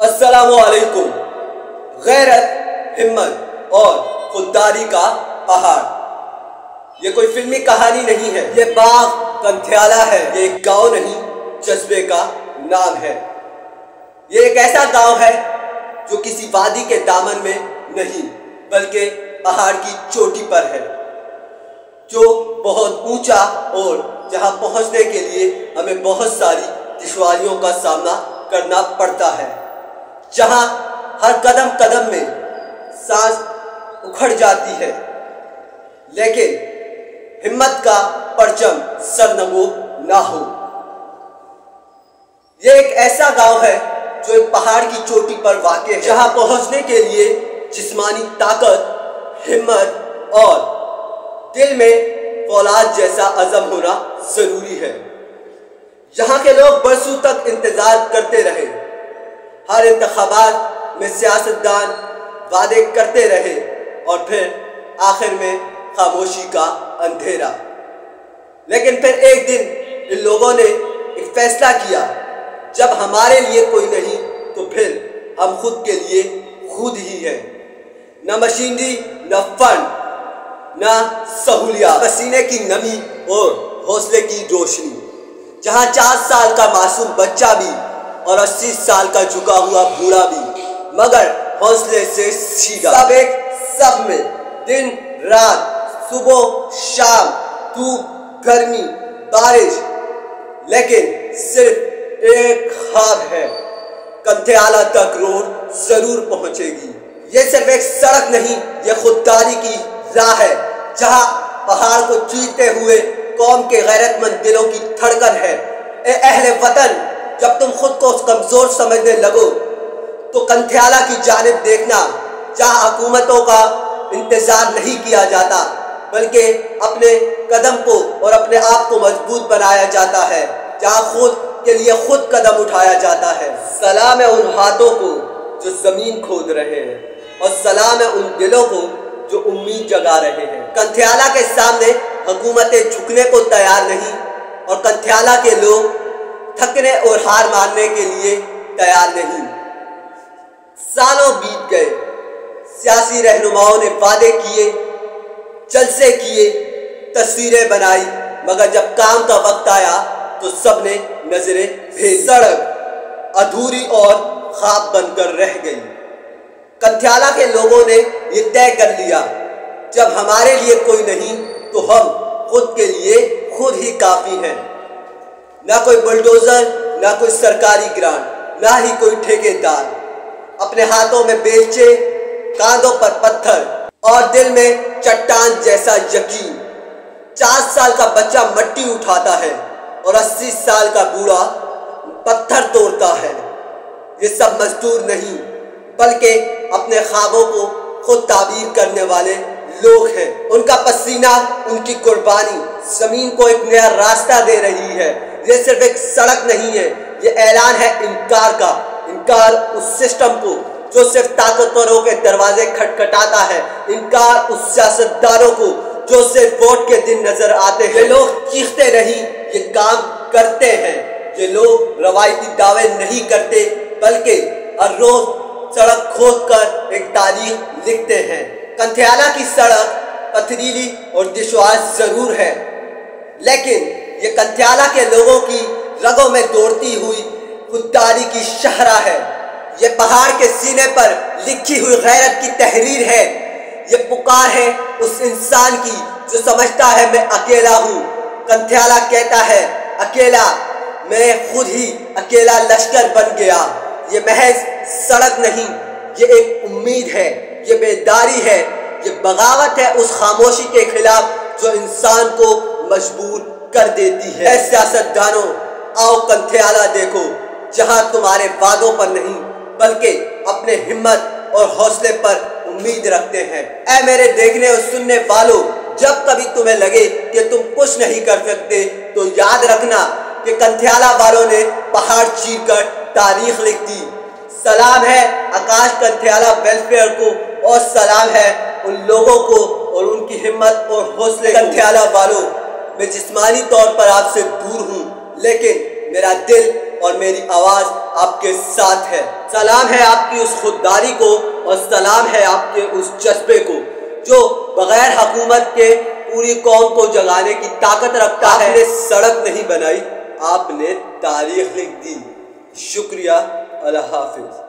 अस्सलामुअलैकुम। गैरत, हिम्मत और खुददारी का पहाड़। ये कोई फिल्मी कहानी नहीं है, ये बाग कंथियाला है। ये एक गांव नहीं, जज्बे का नाम है। ये एक ऐसा गांव है जो किसी वादी के दामन में नहीं, बल्कि पहाड़ की चोटी पर है, जो बहुत ऊंचा और जहां पहुंचने के लिए हमें बहुत सारी दुश्वारियों का सामना करना पड़ता है, जहां हर कदम कदम में सांस उखड़ जाती है, लेकिन हिम्मत का परचम सरनगो ना हो। यह एक ऐसा गांव है जो एक पहाड़ की चोटी पर वाक़ है, जहां पहुंचने के लिए जिस्मानी ताकत, हिम्मत और दिल में फौलाद जैसा अज़म होना जरूरी है। जहां के लोग बरसों तक इंतजार करते रहे, हर इंतखाबात में सियासतदान वादे करते रहे और फिर आखिर में खामोशी का अंधेरा। लेकिन फिर एक दिन इन लोगों ने एक फैसला किया, जब हमारे लिए कोई नहीं तो फिर हम खुद के लिए खुद ही हैं। न मशीनरी, न फंड, न सहूलियत, पसीने की नमी और हौसले की रोशनी। जहां 4 साल का मासूम बच्चा भी और 80 साल का झुका हुआ बूढ़ा भी, मगर हौसले से सीधा। सब एक सब में, दिन रात, सुबह शाम, धूप गर्मी बारिश, लेकिन सिर्फ एक ख्वाब है, कंथियाला तक रोड जरूर पहुंचेगी। ये सिर्फ एक सड़क नहीं, ये खुददारी की राह है, जहां पहाड़ को चीरते हुए कौम के गैरतमंद दिलों की धड़कन है। ए अहले वतन, जब तुम खुद को कमजोर समझने लगो तो कंथियाला की जानिब देखना, जहां हुकूमतों का इंतजार नहीं किया जाता, बल्कि अपने कदम को और अपने आप को मजबूत बनाया जाता है, जहां खुद के लिए खुद कदम उठाया जाता है। सलाम है उन हाथों को जो जमीन खोद रहे हैं, और सलाम है उन दिलों को जो उम्मीद जगा रहे हैं। कंथियाला के सामने हुकूमतें झुकने को तैयार नहीं, और कंथियाला के लोग थकने और हार मानने के लिए तैयार नहीं। सालों बीत गए, सियासी रहनुमाओं ने वादे किए, जलसे किए, तस्वीरें बनाई, मगर जब काम का वक्त आया तो सबने नजरें भेजी। सड़क अधूरी और ख्वाब बनकर रह गई। कंथियाला के लोगों ने ये तय कर लिया, जब हमारे लिए कोई नहीं तो हम खुद के लिए खुद ही काफी हैं। ना कोई बुलडोजर, ना कोई सरकारी ग्रांट, ना ही कोई ठेकेदार। अपने हाथों में बेलचे, कांधों पर पत्थर और दिल में चट्टान जैसा यकीन। 4 साल का बच्चा मट्टी उठाता है और 80 साल का बूढ़ा पत्थर तोड़ता है। ये सब मजदूर नहीं, बल्कि अपने ख्वाबों को खुद ताबीर करने वाले लोग हैं। उनका पसीना, उनकी कुर्बानी जमीन को एक नया रास्ता दे रही है। ये सिर्फ एक सड़क नहीं है, ये ऐलान है इनकार का। इनकार उस सिस्टम को जो सिर्फ ताकतवरों के दरवाजे खटखटाता है। इनकार उस सियासतदानों को जो सिर्फ वोट के दिन नजर आते हैं। ये लोग चीखते नहीं, ये काम करते हैं। ये लोग रवायती दावे नहीं करते, बल्कि हर रोज सड़क खोद कर एक तारीख लिखते हैं। कंथियाला की सड़क पथरीली और दुश्वार जरूर है, लेकिन ये कंथियाला के लोगों की रगों में दौड़ती हुई खुददारी की शहरा है। ये पहाड़ के सीने पर लिखी हुई गैरत की तहरीर है। ये पुकार है उस इंसान की जो समझता है मैं अकेला हूँ। कंथियाला कहता है, अकेला, मैं खुद ही अकेला लश्कर बन गया। ये महज सड़क नहीं, ये एक उम्मीद है, ये बेदारी है, ये बगावत है उस खामोशी के खिलाफ जो इंसान को मजबूर कर देती है। सियासतदानों, आओ कंथियाला देखो, जहां तुम्हारे वादों पर नहीं बल्कि अपने हिम्मत और हौसले पर उम्मीद रखते हैं। ऐ मेरे देखने और सुनने वालों, जब कभी तुम्हें लगे कि तुम कुछ नहीं कर सकते, तो याद रखना कि कंथियाला वालों ने पहाड़ चीरकर तारीख लिख दी। सलाम है आकाश कंथियाला वेलफेयर को, और सलाम है उन लोगों को और उनकी हिम्मत और हौसले। कंथियाला वालों, मैं जिस्मानी तौर पर आपसे दूर हूँ, लेकिन मेरा दिल और मेरी आवाज आपके साथ है। सलाम है आपकी उस खुददारी को और सलाम है आपके उस जज्बे को जो बगैर हुकूमत के पूरी कौम को जगाने की ताकत रखता है। आपने सड़क नहीं बनाई, आपने तारीख लिख दी। शुक्रिया। अल्लाह हाफिज।